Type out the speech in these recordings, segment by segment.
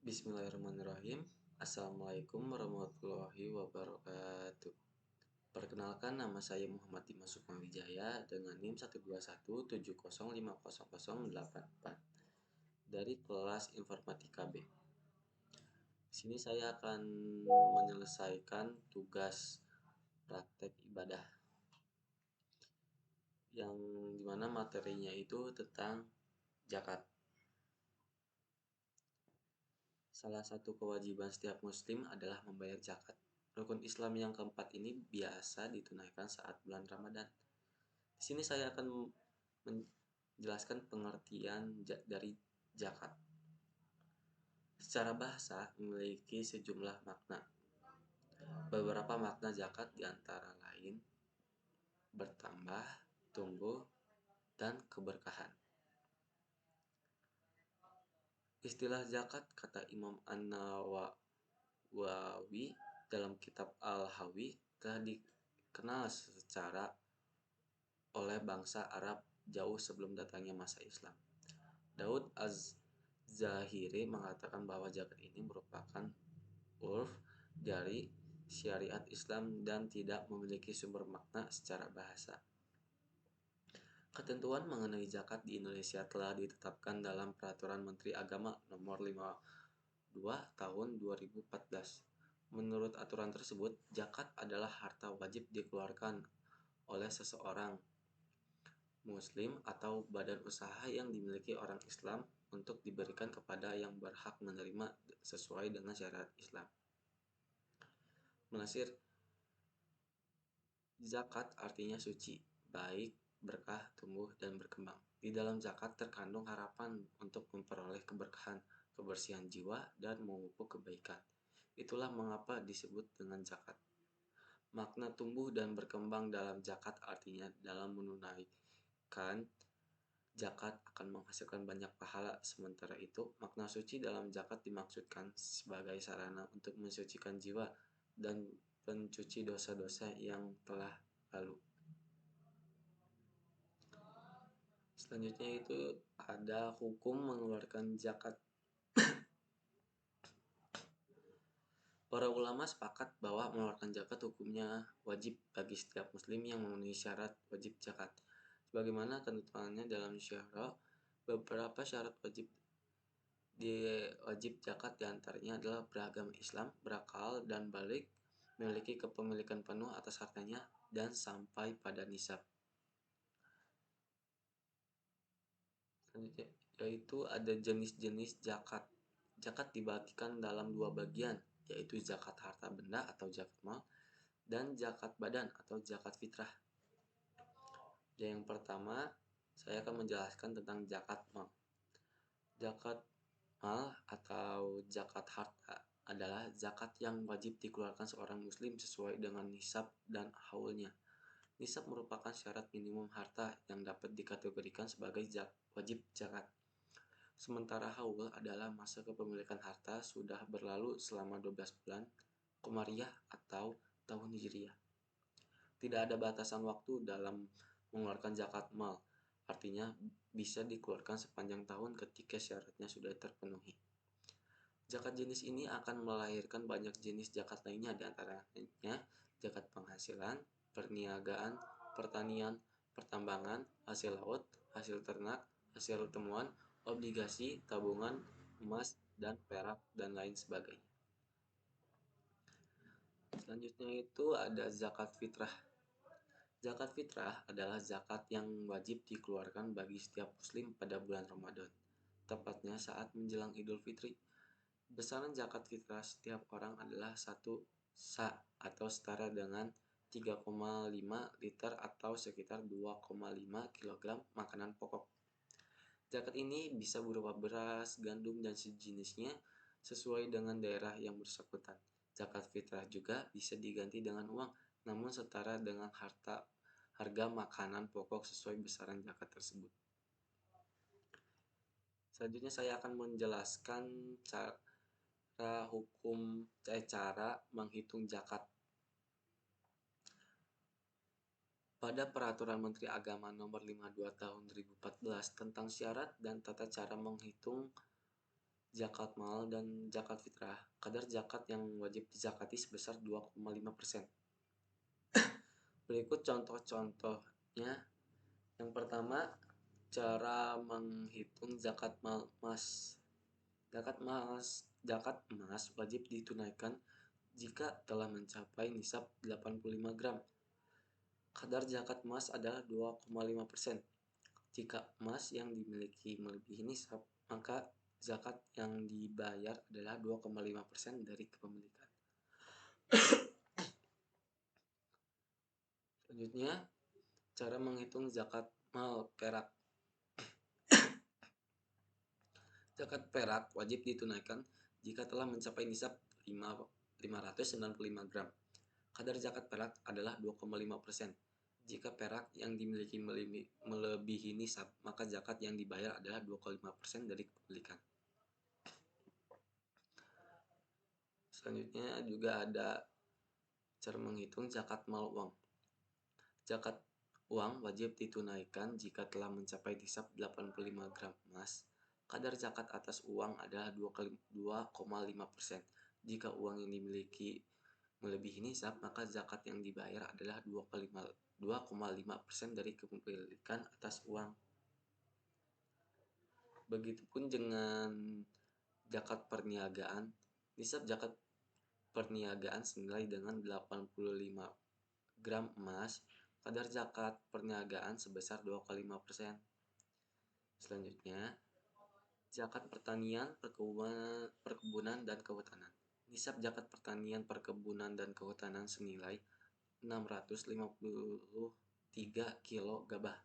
Bismillahirrahmanirrahim. Assalamualaikum warahmatullahi wabarakatuh. Perkenalkan, nama saya Muhammad Dimas Sukmawijaya dengan NIM 12170500084 dari kelas Informatika B. Di sini saya akan menyelesaikan tugas praktek ibadah yang dimana materinya itu tentang zakat. Salah satu kewajiban setiap muslim adalah membayar zakat. Rukun Islam yang keempat ini biasa ditunaikan saat bulan Ramadan. Di sini saya akan menjelaskan pengertian dari zakat. Secara bahasa memiliki sejumlah makna. Beberapa makna zakat diantara lain bertambah, tumbuh, dan keberkahan. Istilah zakat, kata Imam An-Nawawi dalam kitab Al-Hawi, telah dikenal secara oleh bangsa Arab jauh sebelum datangnya masa Islam. Daud Az-Zahiri mengatakan bahwa zakat ini merupakan urf dari syariat Islam dan tidak memiliki sumber makna secara bahasa. Ketentuan mengenai zakat di Indonesia telah ditetapkan dalam Peraturan Menteri Agama Nomor 52 Tahun 2014. Menurut aturan tersebut, zakat adalah harta wajib dikeluarkan oleh seseorang Muslim atau badan usaha yang dimiliki orang Islam untuk diberikan kepada yang berhak menerima sesuai dengan syariat Islam. Melansir, zakat artinya suci, baik, berkah, tumbuh, dan berkembang. Di dalam zakat terkandung harapan untuk memperoleh keberkahan, kebersihan jiwa, dan memupuk kebaikan. Itulah mengapa disebut dengan zakat. Makna tumbuh dan berkembang dalam zakat artinya dalam menunaikan zakat akan menghasilkan banyak pahala. Sementara itu, makna suci dalam zakat dimaksudkan sebagai sarana untuk mensucikan jiwa dan pencuci dosa-dosa yang telah lalu. Selanjutnya itu ada hukum mengeluarkan zakat. Para ulama sepakat bahwa mengeluarkan zakat hukumnya wajib bagi setiap muslim yang memenuhi syarat wajib zakat. Sebagaimana ketentuannya dalam syara, beberapa syarat wajib zakat diantaranya adalah beragama Islam, berakal dan balik, memiliki kepemilikan penuh atas hartanya, dan sampai pada nisab. Selanjutnya yaitu ada jenis-jenis zakat. Zakat dibagikan dalam dua bagian, yaitu zakat harta benda atau zakat mal dan zakat badan atau zakat fitrah. Yang pertama, saya akan menjelaskan tentang zakat mal. Zakat mal atau zakat harta adalah zakat yang wajib dikeluarkan seorang muslim sesuai dengan nisab dan haulnya. Nisab merupakan syarat minimum harta yang dapat dikategorikan sebagai wajib zakat. Sementara haul adalah masa kepemilikan harta sudah berlalu selama 12 bulan Qamariyah atau tahun Hijriyah. Tidak ada batasan waktu dalam mengeluarkan zakat mal, artinya bisa dikeluarkan sepanjang tahun ketika syaratnya sudah terpenuhi. Zakat jenis ini akan melahirkan banyak jenis zakat lainnya, diantaranya zakat penghasilan, perniagaan, pertanian, pertambangan, hasil laut, hasil ternak, hasil temuan, obligasi, tabungan, emas, dan perak, dan lain sebagainya. Selanjutnya itu ada zakat fitrah. Zakat fitrah adalah zakat yang wajib dikeluarkan bagi setiap muslim pada bulan Ramadan, tepatnya saat menjelang Idul Fitri. Besaran zakat fitrah setiap orang adalah 1 sa atau setara dengan 3,5 liter atau sekitar 2,5 kg makanan pokok. Zakat ini bisa berupa beras, gandum, dan sejenisnya sesuai dengan daerah yang bersangkutan. Zakat fitrah juga bisa diganti dengan uang, namun setara dengan harga makanan pokok sesuai besaran zakat tersebut. Selanjutnya saya akan menjelaskan cara menghitung zakat. Pada Peraturan Menteri Agama Nomor 52 Tahun 2014 tentang syarat dan tata cara menghitung zakat mal, dan zakat fitrah. Kadar zakat yang wajib dizakati sebesar 2,5%. Berikut contoh-contohnya. Yang pertama, cara menghitung zakat emas. Zakat emas wajib ditunaikan jika telah mencapai nisab 85 gram. Kadar zakat emas adalah 2,5%. Jika emas yang dimiliki melebihi nisab, maka zakat yang dibayar adalah 2,5% dari kepemilikan. Selanjutnya, cara menghitung zakat mal perak. Zakat perak wajib ditunaikan jika telah mencapai nisab 595 gram. Kadar zakat perak adalah 2,5%. Jika perak yang dimiliki melebihi nisab, maka zakat yang dibayar adalah 2,5% dari kepemilikan. Selanjutnya juga ada cara menghitung zakat mal uang. Zakat uang wajib ditunaikan jika telah mencapai nisab 85 gram emas. Kadar zakat atas uang adalah 2,5%. Jika uang yang dimiliki melebihi nisab, maka zakat yang dibayar adalah 2,5% dari kepemilikan atas uang. Begitupun dengan zakat perniagaan. Nisab zakat perniagaan senilai dengan 85 gram emas. Kadar zakat perniagaan sebesar 2,5%. Selanjutnya, zakat pertanian, perkebunan, dan kehutanan. Nisab zakat pertanian, perkebunan, dan kehutanan senilai 653 kilo gabah.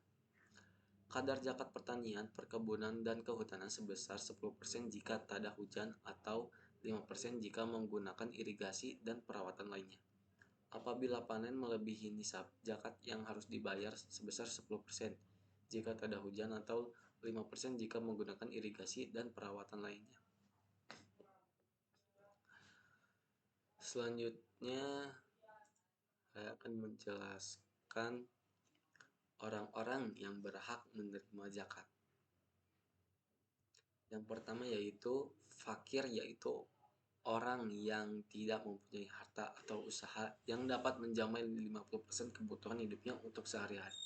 Kadar zakat pertanian, perkebunan, dan kehutanan sebesar 10% jika tak ada hujan atau 5% jika menggunakan irigasi dan perawatan lainnya. Apabila panen melebihi nisab, zakat yang harus dibayar sebesar 10% jika tak ada hujan atau 5% jika menggunakan irigasi dan perawatan lainnya. Selanjutnya, saya akan menjelaskan orang-orang yang berhak menerima zakat. Yang pertama yaitu fakir, yaitu orang yang tidak mempunyai harta atau usaha yang dapat menjamin 50% kebutuhan hidupnya untuk sehari-hari.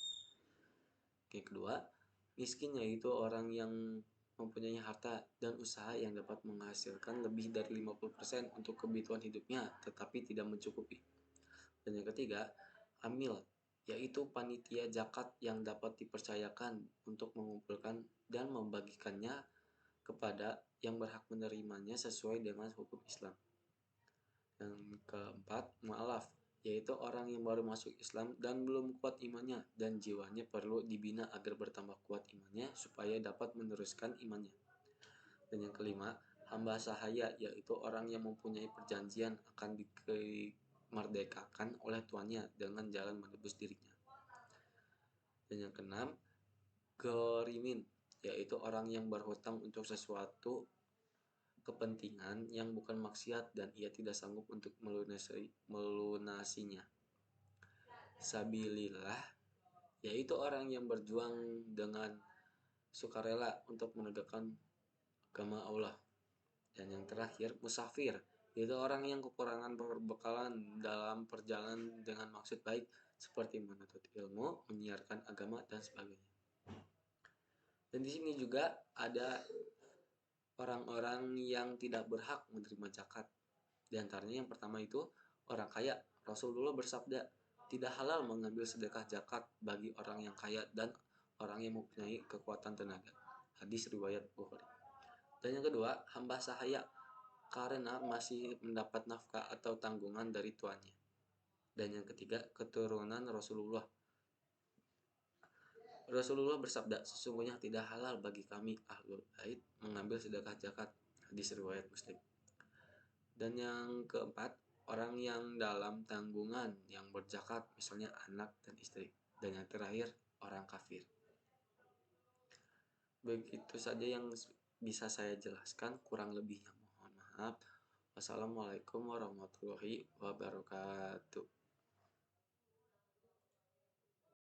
Yang kedua, miskin, yaitu orang yang mempunyai harta dan usaha yang dapat menghasilkan lebih dari 50% untuk kebutuhan hidupnya tetapi tidak mencukupi. Dan yang ketiga, amil, yaitu panitia zakat yang dapat dipercayakan untuk mengumpulkan dan membagikannya kepada yang berhak menerimanya sesuai dengan hukum Islam. Yang keempat, mu'alaf, yaitu orang yang baru masuk Islam dan belum kuat imannya dan jiwanya perlu dibina agar bertambah kuat imannya supaya dapat meneruskan imannya. Dan yang kelima, hamba sahaya, yaitu orang yang mempunyai perjanjian akan dimerdekakan oleh tuannya dengan jalan menebus dirinya. Dan yang keenam, gharimin, yaitu orang yang berhutang untuk sesuatu kepentingan yang bukan maksiat dan ia tidak sanggup untuk melunasinya. Sabilillah, yaitu orang yang berjuang dengan sukarela untuk menegakkan agama Allah. Dan yang terakhir, musafir, yaitu orang yang kekurangan perbekalan dalam perjalanan dengan maksud baik seperti menuntut ilmu, menyiarkan agama, dan sebagainya. Dan di sini juga ada orang-orang yang tidak berhak menerima zakat. Di antaranya yang pertama itu orang kaya. Rasulullah bersabda, tidak halal mengambil sedekah zakat bagi orang yang kaya dan orang yang mempunyai kekuatan tenaga. Hadis riwayat Bukhari. Dan yang kedua, hamba sahaya, karena masih mendapat nafkah atau tanggungan dari tuannya. Dan yang ketiga, keturunan Rasulullah. Rasulullah bersabda, sesungguhnya tidak halal bagi kami ahlul bait mengambil sedekah zakat. Hadis riwayat Muslim. Dan yang keempat, orang yang dalam tanggungan yang berzakat, misalnya anak dan istri. Dan yang terakhir, orang kafir. Begitu saja yang bisa saya jelaskan, kurang lebihnya mohon maaf. Wassalamualaikum warahmatullahi wabarakatuh.